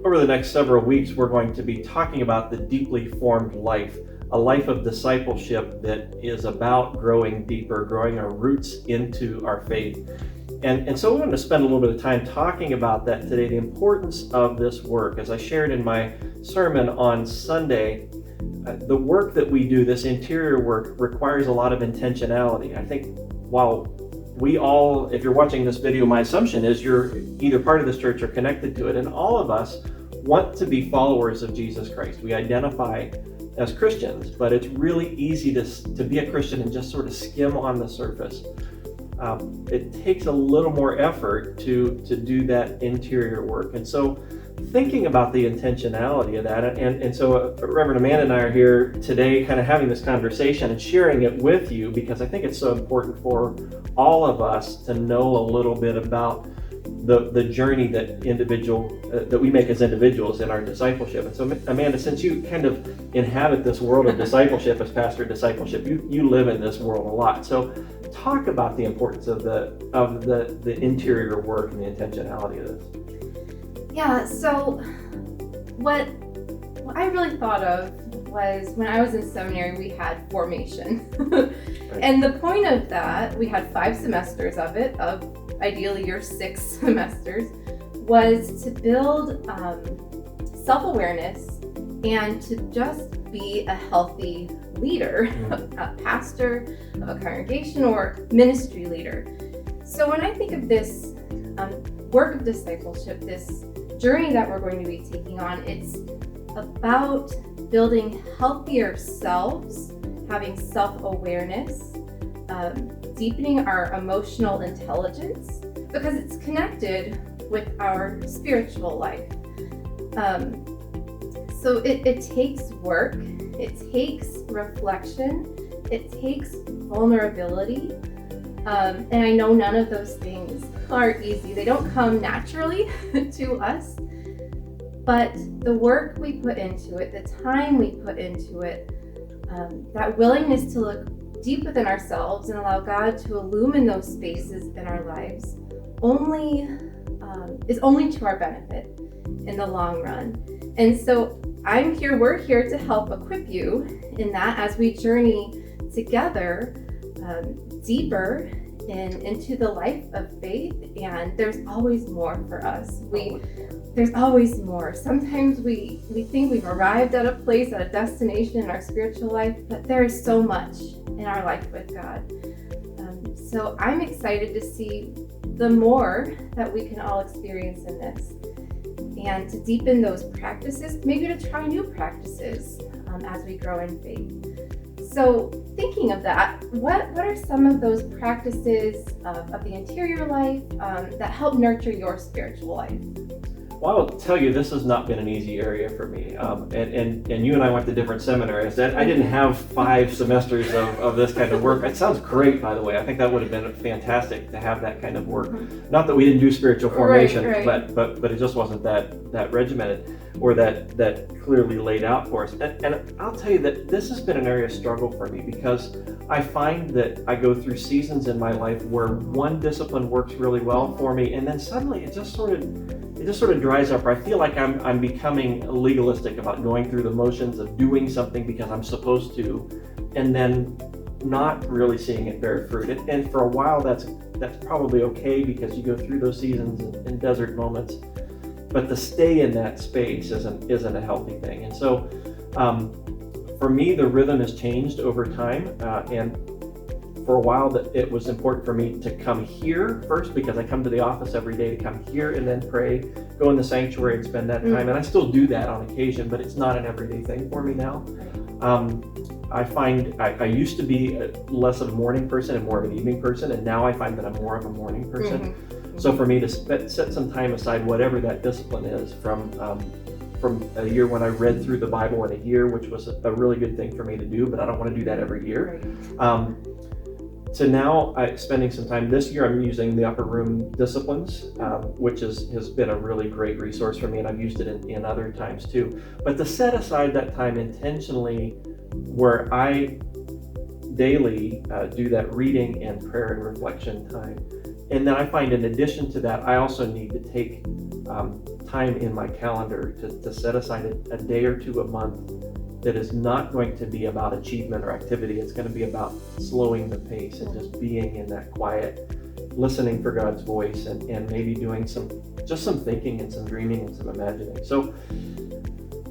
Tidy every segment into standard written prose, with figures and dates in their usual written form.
Over the next several weeks, we're going to be talking about the deeply formed life, a life of discipleship that is about growing deeper, growing our roots into our faith. And so we're going to spend a little bit of time talking about that today, the importance of this work. As I shared in my sermon on Sunday, the work that we do, this interior work, requires a lot of intentionality. I think while we all, if you're watching this video, my assumption is you're either part of this church or connected to it, and all of us want to be followers of Jesus Christ. We identify as Christians, but it's really easy to be a Christian and just sort of skim on the surface. It takes a little more effort to do that interior work. And so thinking about the intentionality of that, and so Reverend Amanda and I are here today kind of having this conversation and sharing it with you because I think it's so important for all of us to know a little bit about the journey that we make as individuals in our discipleship. And so Amanda, since you kind of inhabit this world of discipleship as pastor of discipleship, you live in this world a lot. So talk about the importance of the interior work and the intentionality of this. Yeah, so what I really thought of was when I was in seminary, we had formation. Right. And the point of that, we had 5 semesters of it, of ideally your 6 semesters, was to build self-awareness and to just be a healthy leader, a pastor of a congregation or ministry leader. So when I think of this work of discipleship, this journey that we're going to be taking on, it's about building healthier selves, having self-awareness, deepening our emotional intelligence, because it's connected with our spiritual life. So it takes work, it takes reflection, it takes vulnerability, and I know none of those things are easy. They don't come naturally to us, but the work we put into it, the time we put into it, that willingness to look deep within ourselves and allow God to illumine those spaces in our lives is only to our benefit in the long run. And so we're here to help equip you in that as we journey together deeper into the life of faith. And there's always more for us. There's always more. Sometimes we think we've arrived at a place, at a destination in our spiritual life, but there is so much in our life with God. So I'm excited to see the more that we can all experience in this, and to deepen those practices, maybe to try new practices as we grow in faith. So thinking of that, what are some of those practices of the interior life that help nurture your spiritual life? Well, I will tell you, this has not been an easy area for me. And you and I went to different seminaries. I didn't have 5 semesters of this kind of work. It sounds great, by the way. I think that would have been fantastic to have that kind of work. Mm-hmm. Not that we didn't do spiritual formation, right. But it just wasn't that regimented or that clearly laid out for us. And I'll tell you that this has been an area of struggle for me because I find that I go through seasons in my life where one discipline works really well for me, and then suddenly it just sort of dries up, or I feel like I'm becoming legalistic about going through the motions of doing something because I'm supposed to, and then not really seeing it bear fruit. And for a while, that's probably okay because you go through those seasons and desert moments. But to stay in that space isn't a healthy thing. And so, for me, the rhythm has changed over time, and for a while that it was important for me to come here first because I come to the office every day to come here and then pray, go in the sanctuary and spend that time. And I still do that on occasion, but it's not an everyday thing for me now. I find I used to be less of a morning person and more of an evening person, and now I find that I'm more of a morning person. Mm-hmm. So for me to set some time aside, whatever that discipline is, from a year when I read through the Bible in a year, which was a really good thing for me to do, but I don't want to do that every year. Right. So now spending some time this year, I'm using the upper room disciplines, which has been a really great resource for me, and I've used it in other times too. But to set aside that time intentionally where I daily do that reading and prayer and reflection time. And then I find in addition to that, I also need to take time in my calendar to set aside a day or two a month that is not going to be about achievement or activity. It's going to be about slowing the pace and just being in that quiet, listening for God's voice, and maybe doing some thinking and some dreaming and some imagining. So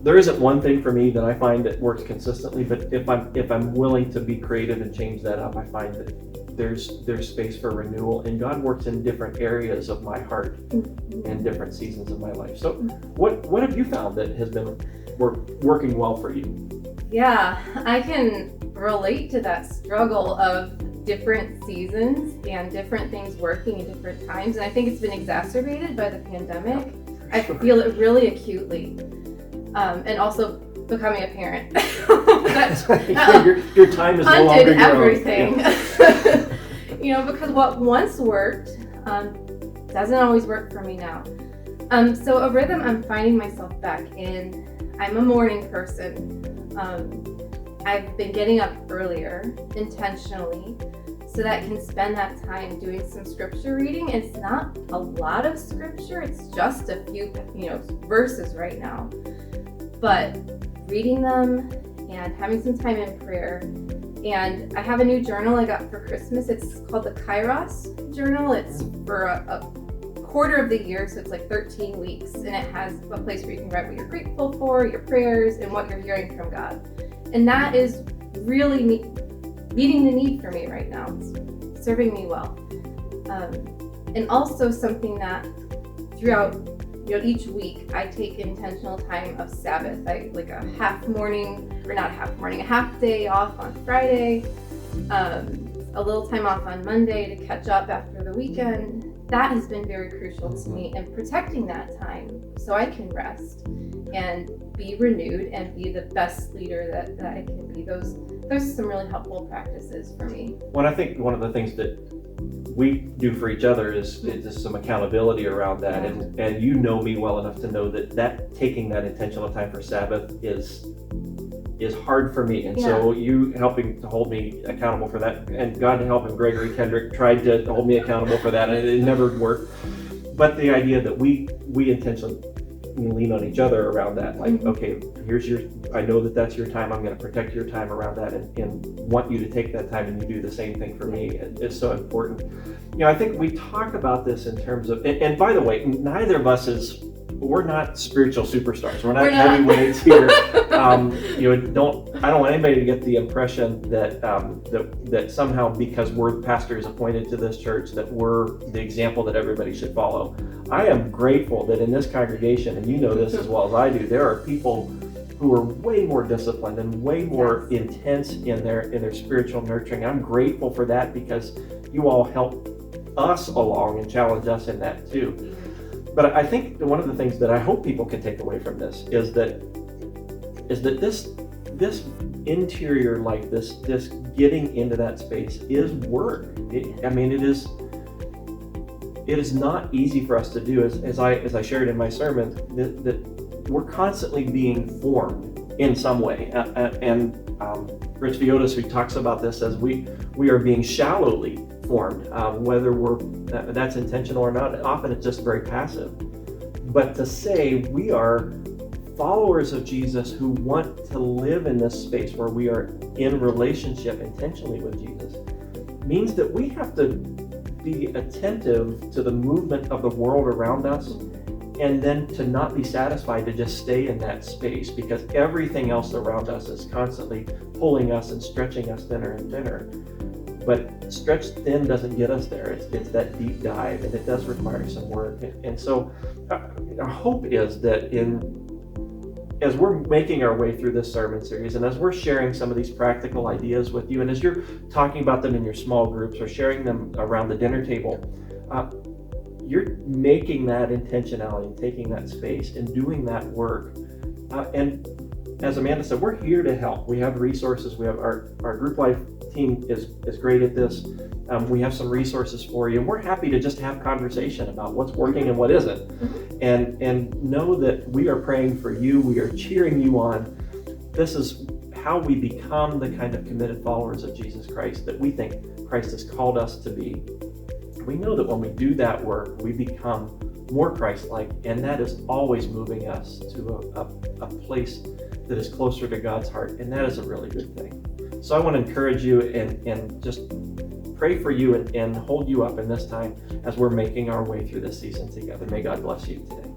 there isn't one thing for me that I find that works consistently, but if I'm willing to be creative and change that up, I find that there's space for renewal, and God works in different areas of my heart and different seasons of my life. So what have you found that has been working well for you? Yeah, I can relate to that struggle of different seasons and different things working in different times. And I think it's been exacerbated by the pandemic. I feel it really acutely. And also becoming a parent. Your time is no longer your everything. Yeah. Because what once worked doesn't always work for me now. So a rhythm I'm finding myself back in. I'm a morning person. I've been getting up earlier intentionally so that I can spend that time doing some scripture reading. It's not a lot of scripture, it's just a few verses right now. But reading them and having some time in prayer. And I have a new journal I got for Christmas. It's called the Kairos journal. It's for a quarter of the year, so it's like 13 weeks, and it has a place where you can write what you're grateful for, your prayers, and what you're hearing from God. And that is really meeting the need for me right now. It's serving me well. And also something that throughout each week I take intentional time of Sabbath. I like a half day off on Friday, a little time off on Monday to catch up after the weekend. That has been very crucial to me, and protecting that time so I can rest and be renewed and be the best leader that I can be. Those are some really helpful practices for me. Well, I think one of the things that we do for each other is just some accountability around that, and you know me well enough to know that taking that intentional time for Sabbath is hard for me, and so you helping to hold me accountable for that, and God help him, Gregory Kendrick tried to hold me accountable for that, and it never worked. But the idea that we intentionally lean on each other around that, like, okay, I know that's your time, I'm going to protect your time around that, and want you to take that time, and you do the same thing for me. It's so important. I think we talk about this in terms of, and by the way, neither of us we're not spiritual superstars. We're not heavyweights here. I don't want anybody to get the impression that somehow because we're pastors appointed to this church that we're the example that everybody should follow. I am grateful that in this congregation, and you know this as well as I do, there are people who are way more disciplined and way more intense in their spiritual nurturing. I'm grateful for that because you all help us along and challenge us in that too. But I think one of the things that I hope people can take away from this is that this interior life, this getting into that space is work. It is not easy for us to do. As I shared in my sermon, that we're constantly being formed in some way. And Rich Viotis, who talks about this, says we are being shallowly formed, whether that's intentional or not. Often it's just very passive. But to say we are followers of Jesus who want to live in this space where we are in relationship intentionally with Jesus means that we have to be attentive to the movement of the world around us, and then to not be satisfied to just stay in that space, because everything else around us is constantly pulling us and stretching us thinner and thinner. But stretched thin doesn't get us there. It's that deep dive, and it does require some work. And so our hope is that as we're making our way through this sermon series, and as we're sharing some of these practical ideas with you, and as you're talking about them in your small groups or sharing them around the dinner table, you're making that intentionality and taking that space and doing that work. And as Amanda said, we're here to help. We have resources. We have our group life team is great at this. We have some resources for you, and we're happy to just have conversation about what's working and what isn't. And know that we are praying for you. We are cheering you on. This is how we become the kind of committed followers of Jesus Christ that we think Christ has called us to be. We know that when we do that work, we become more Christ-like, and that is always moving us to a place that is closer to God's heart, and that is a really good thing. So I want to encourage you and just pray for you and hold you up in this time as we're making our way through this season together. May God bless you today.